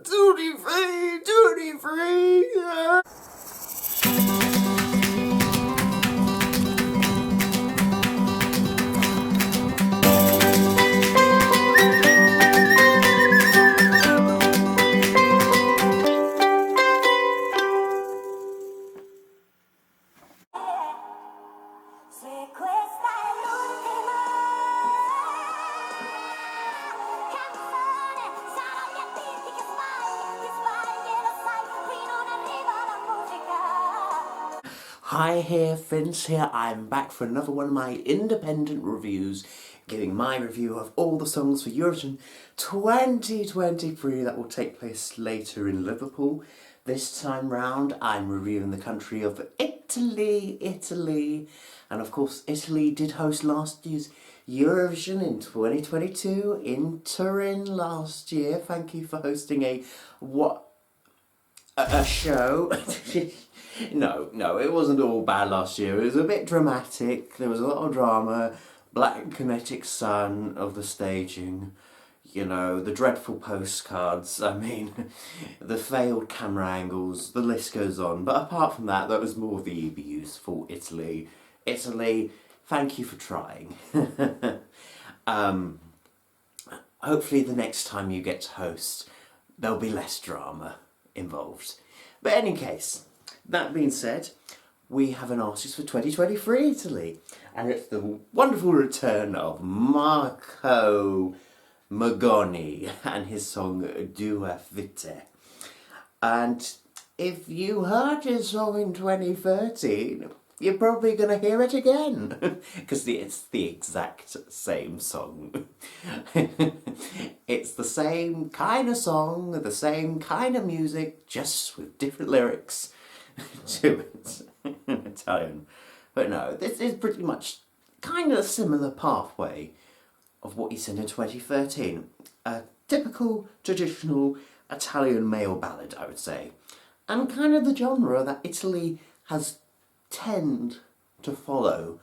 Duty free, duty free. Hi here, Finss here. I'm back for another one of my independent reviews, giving my review of all the songs for Eurovision 2023 that will take place later in Liverpool. This time round, I'm reviewing the country of Italy. And of course, Italy did host last year's Eurovision in 2022 in Turin last year. Thank you for hosting a show. No, it wasn't all bad last year. It was a bit dramatic. There was a lot of drama. Black kinetic sun of the staging. You know, the dreadful postcards. I mean, the failed camera angles. The list goes on. But apart from that, that was more the abuse for Italy. Italy, thank you for trying. Hopefully the next time you get to host, there'll be less drama involved. But in any case, that being said, we have an artist for 2023 Italy, and it's the wonderful return of Marco Mengoni and his song Due Vite. And if you heard his song in 2013, you're probably going to hear it again, because it's the exact same song. It's the same kind of song, the same kind of music, just with different lyrics to it in Italian. But no, this is pretty much kind of a similar pathway of what he said in 2013. A typical, traditional Italian male ballad, I would say. And kind of the genre that Italy has tend to follow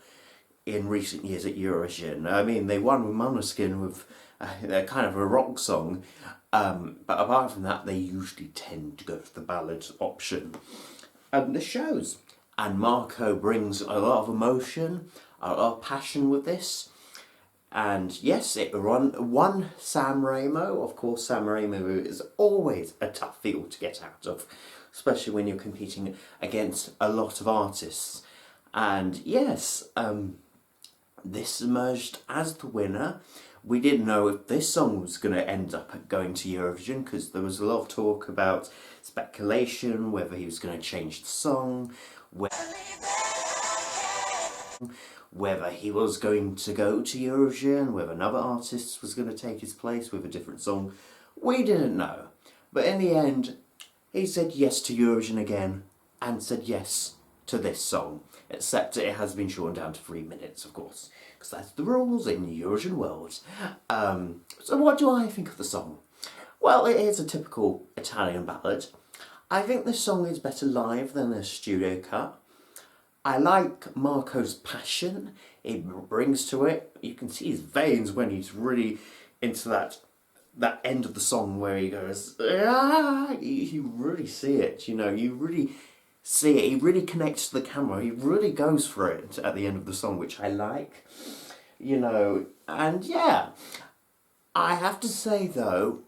in recent years at Eurovision. I mean, they won with Måneskin with kind of a rock song, but apart from that, they usually tend to go for the ballad option. This shows. And Marco brings a lot of emotion, a lot of passion with this. And yes, it won San Remo. Of course, San Remo is always a tough field to get out of, especially when you're competing against a lot of artists. And yes, this emerged as the winner. We didn't know if this song was going to end up going to Eurovision, because there was a lot of talk about speculation, whether he was going to change the song, whether he was going to go to Eurovision, whether another artist was going to take his place with a different song. We didn't know. But in the end, he said yes to Eurovision again, and said yes to this song, except it has been shortened down to 3 minutes, of course, because that's the rules in the Eurovision world. So what do I think of the song? Well, it is a typical Italian ballad. I think this song is better live than a studio cut. I like Marco's passion he brings to it. You can see his veins when he's really into that end of the song where he goes, ah! You really see it, you know, you really see it. He really connects to the camera. He really goes for it at the end of the song, which I like, you know. And yeah, I have to say though,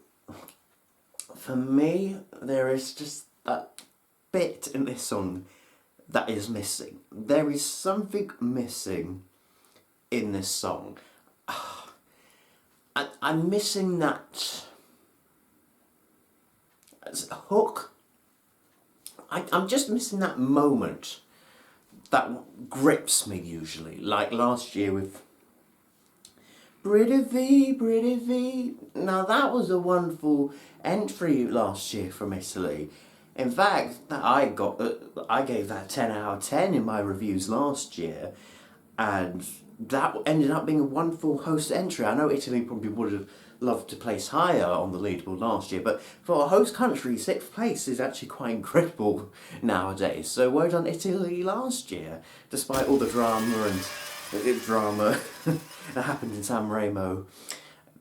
for me, there is just that bit in this song that is missing. There is something missing in this song. I'm missing that hook. I'm just missing that moment that grips me usually, like last year with Pretty V. Now that was a wonderful entry last year from Italy. In fact, I gave that 10 out of 10 in my reviews last year, and that ended up being a wonderful host entry. I know Italy probably would have loved to place higher on the leaderboard last year, but for a host country, 6th place is actually quite incredible nowadays. So well done Italy last year, despite all the drama that happened in San Remo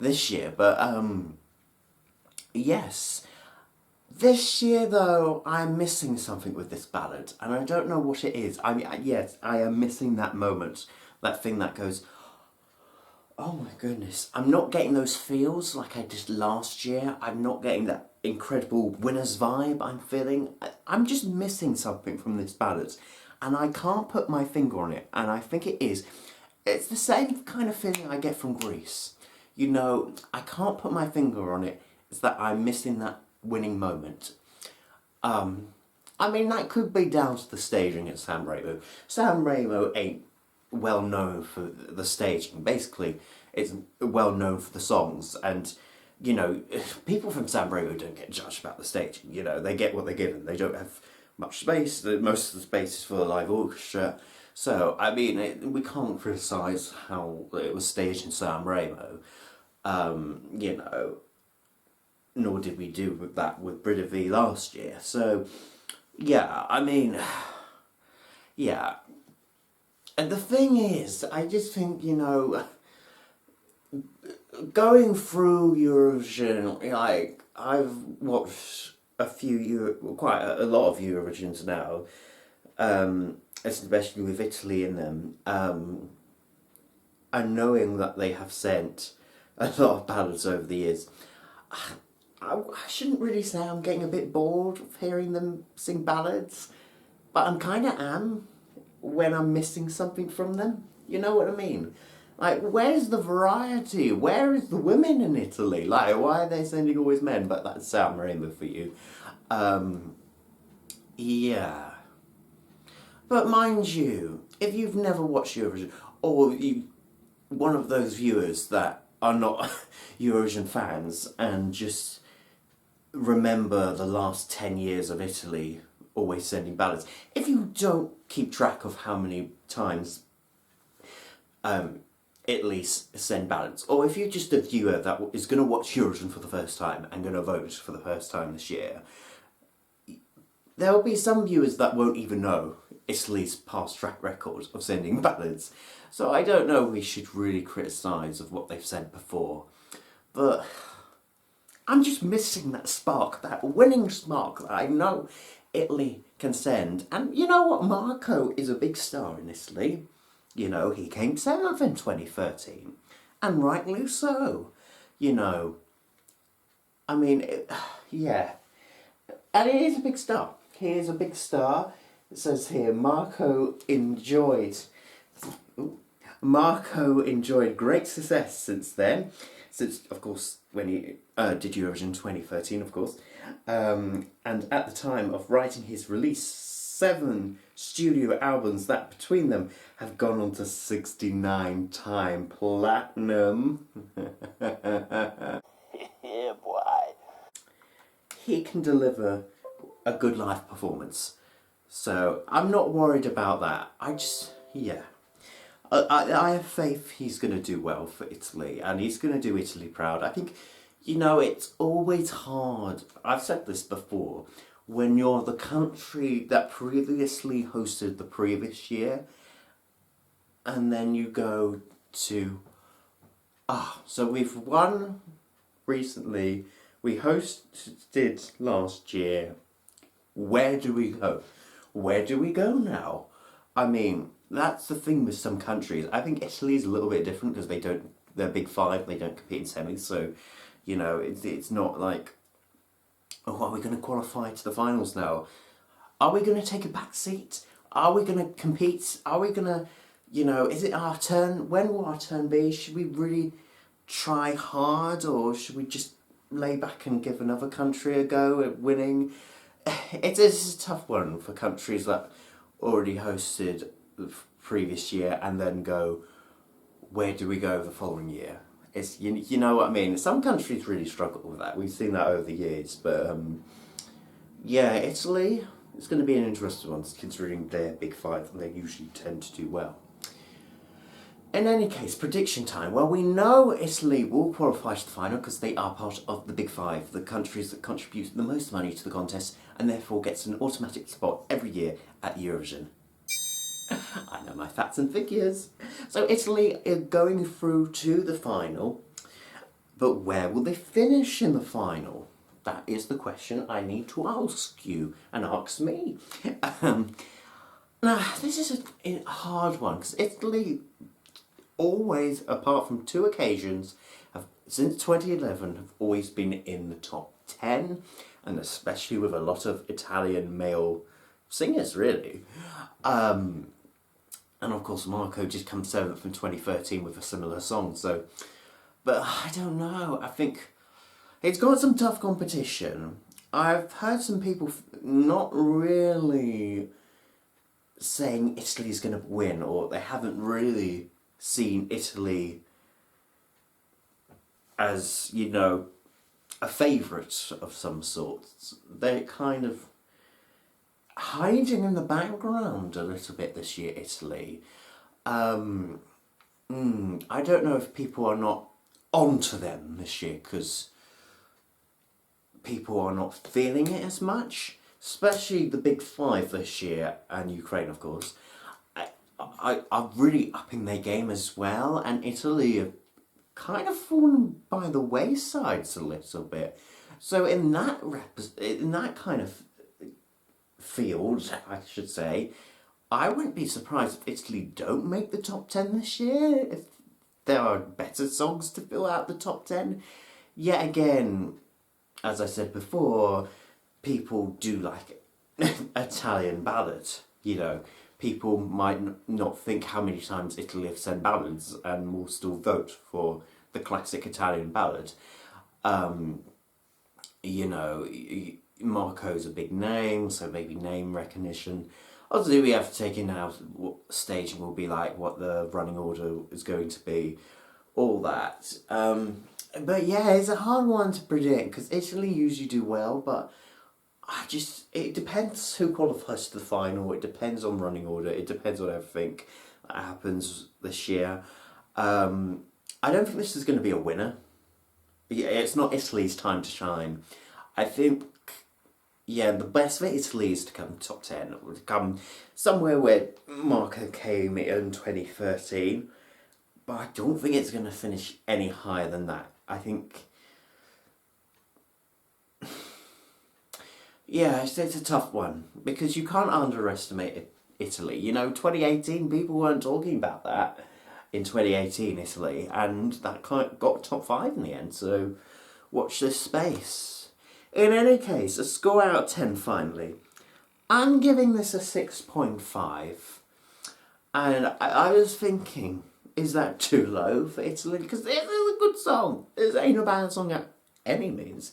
this year. But yes, This year, though, I'm missing something with this ballad, and I don't know what it is. I mean, yes, I am missing that moment, that thing that goes, oh my goodness, I'm not getting those feels like I did last year. I'm not getting that incredible winner's vibe I'm feeling. I'm just missing something from this ballad, and I can't put my finger on it, and I think it is. It's the same kind of feeling I get from Greece. You know, I can't put my finger on it. It's that I'm missing that winning moment. I mean, that could be down to the staging at San Remo. San Remo ain't well known for the staging. Basically, it's well known for the songs, and you know, people from San Remo don't get judged about the staging. You know, they get what they're given. They don't have much space. Most of the space is for the live orchestra. So, I mean, we can't criticise how it was staged in San Remo. You know, nor did we do with that with Due Vite last year. So, yeah, I mean, yeah. And the thing is, I just think, you know, going through Eurovision, like, I've watched quite a lot of Eurovisions now, especially with Italy in them, and knowing that they have sent a lot of ballads over the years, I shouldn't really say I'm getting a bit bored of hearing them sing ballads, but I'm kind of am when I'm missing something from them. You know what I mean? Like, where's the variety? Where is the women in Italy? Like, why are they sending always men? But that's San Marino for you. Yeah. But mind you, if you've never watched Eurovision, or you one of those viewers that are not Eurovision fans and just remember the last 10 years of Italy always sending ballads, if you don't keep track of how many times Italy send ballads, or if you're just a viewer that is going to watch Eurovision for the first time and going to vote for the first time this year, there will be some viewers that won't even know Italy's past track record of sending ballads. So I don't know if we should really criticise of what they've said before, but I'm just missing that spark, that winning spark that I know Italy can send. And you know what? Marco is a big star in Italy. You know, he came 7th in 2013, and rightly so. You know, I mean, yeah. And he is a big star. He is a big star. It says here, Marco enjoyed great success since then. Since, of course, when he did Eurovision 2013, of course. And at the time of writing his release, 7 studio albums that between them have gone on to 69-time platinum. Yeah, boy. He can deliver a good live performance. So I'm not worried about that. Yeah. I have faith he's going to do well for Italy, and he's going to do Italy proud. I think, you know, it's always hard. I've said this before. When you're the country that previously hosted the previous year, and then you go to, so we've won recently, we hosted last year, where do we go? Where do we go now? I mean, that's the thing with some countries. I think Italy's a little bit different because they're Big Five, they don't compete in semis, so, you know, it's not like, oh, are we going to qualify to the finals now? Are we going to take a back seat? Are we going to compete? Are we going to, you know, is it our turn? When will our turn be? Should we really try hard, or should we just lay back and give another country a go at winning? It is a tough one for countries that already hosted the previous year and then go, where do we go the following year? It's, you know what I mean? Some countries really struggle with that. We've seen that over the years. But yeah, Italy is going to be an interesting one considering they're Big Five and they usually tend to do well. In any case, prediction time. Well, we know Italy will qualify to the final because they are part of the Big Five, the countries that contribute the most money to the contest and therefore gets an automatic spot every year at Eurovision. I know my facts and figures. So Italy are going through to the final, but where will they finish in the final? that is the question I need to ask you and ask me. Um, Now, this is a hard one because Italy always, apart from two occasions, have since 2011 have always been in the top 10, and especially with a lot of Italian male singers, really. And of course, Marco just comes 7th in 2013 with a similar song. So, but I don't know. I think it's got some tough competition. I've heard some people not really saying Italy's going to win, or they haven't really seen Italy as, you know, a favourite of some sort. They're kind of hiding in the background a little bit this year, Italy. I don't know if people are not onto them this year because people are not feeling it as much. Especially the big five this year, and Ukraine, of course, are really upping their game as well, and Italy have kind of fallen by the waysides a little bit. So in that kind of field, I should say, I wouldn't be surprised if Italy don't make the top 10 this year, if there are better songs to fill out the top 10. Yet again, as I said before, people do like Italian ballads, you know. People might not think how many times Italy have sung ballads and will still vote for the classic Italian ballad. You know, Marco's a big name, so maybe name recognition. Obviously, we have to take in how staging will be like, what the running order is going to be, all that. But yeah, it's a hard one to predict because Italy usually do well, but it depends who qualifies to the final, it depends on running order, it depends on everything that happens this year. I don't think this is going to be a winner. Yeah, it's not Italy's time to shine. I think, yeah, the best for Italy is to come top 10, or to come somewhere where Marco came in 2013, but I don't think it's going to finish any higher than that. I think... Yeah, it's a tough one, because you can't underestimate Italy. You know, 2018, people weren't talking about that in 2018, Italy, and that got top 5 in the end, so watch this space. In any case, a score out of 10 finally. I'm giving this a 6.5, and I was thinking, is that too low for Italy? Because it is a good song. It ain't a bad song at any means.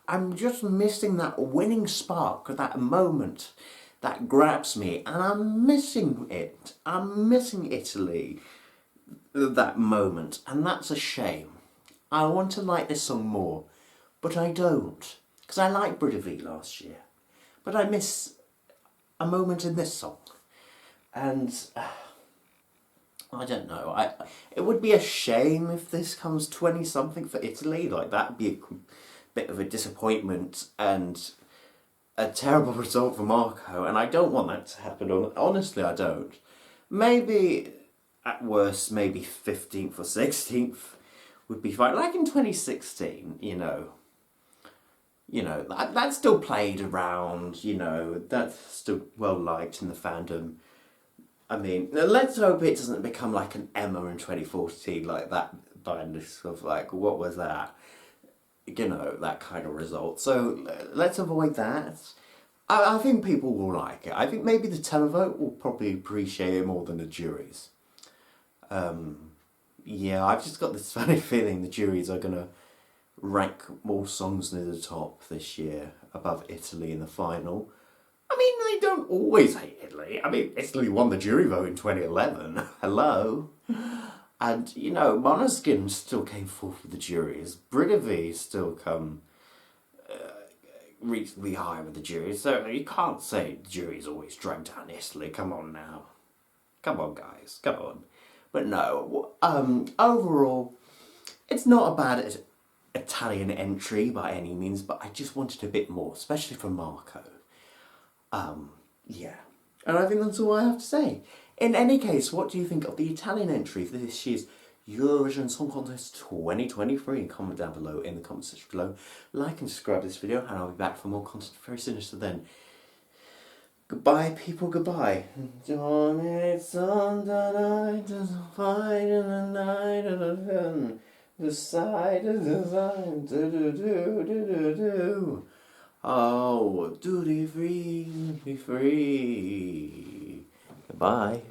I'm just missing that winning spark, that moment that grabs me, and I'm missing it. I'm missing Italy, that moment, and that's a shame. I want to like this song more, but I don't, because I liked Due Vite last year, but I miss a moment in this song, and I don't know. It would be a shame if this comes 20-something for Italy, like that'd be a bit of a disappointment and a terrible result for Marco, and I don't want that to happen. Honestly, I don't. Maybe, at worst, maybe 15th or 16th would be fine. Like in 2016, you know, that still played around, you know, that's still well liked in the fandom. I mean, let's hope it doesn't become like an Emma in 2014, like that band of like, what was that? You know, that kind of result. So let's avoid that. I think people will like it. I think maybe the televote will probably appreciate it more than the juries. Yeah, I've just got this funny feeling the juries are going to rank more songs near the top this year above Italy in the final. I mean, they don't always hate Italy. I mean, Italy won the jury vote in 2011. Hello. And, you know, Måneskin still came fourth with the juries. Due Vite still come reasonably high with the juries. So you can't say the juries always drag down Italy. Come on now. Come on, guys. Come on. But no, overall, it's not a bad Italian entry by any means, but I just wanted a bit more, especially from Marco. Yeah. And I think that's all I have to say. In any case, what do you think of the Italian entry for this year's Eurovision Song Contest 2023. Comment down below in the comment section below. Like and subscribe to this video, and I'll be back for more content very soon. So then, goodbye, people. Goodbye. It's on the night of the fight in the night of the heaven. The side of the line. Do do do do do do. Oh, duty free, duty free. Goodbye.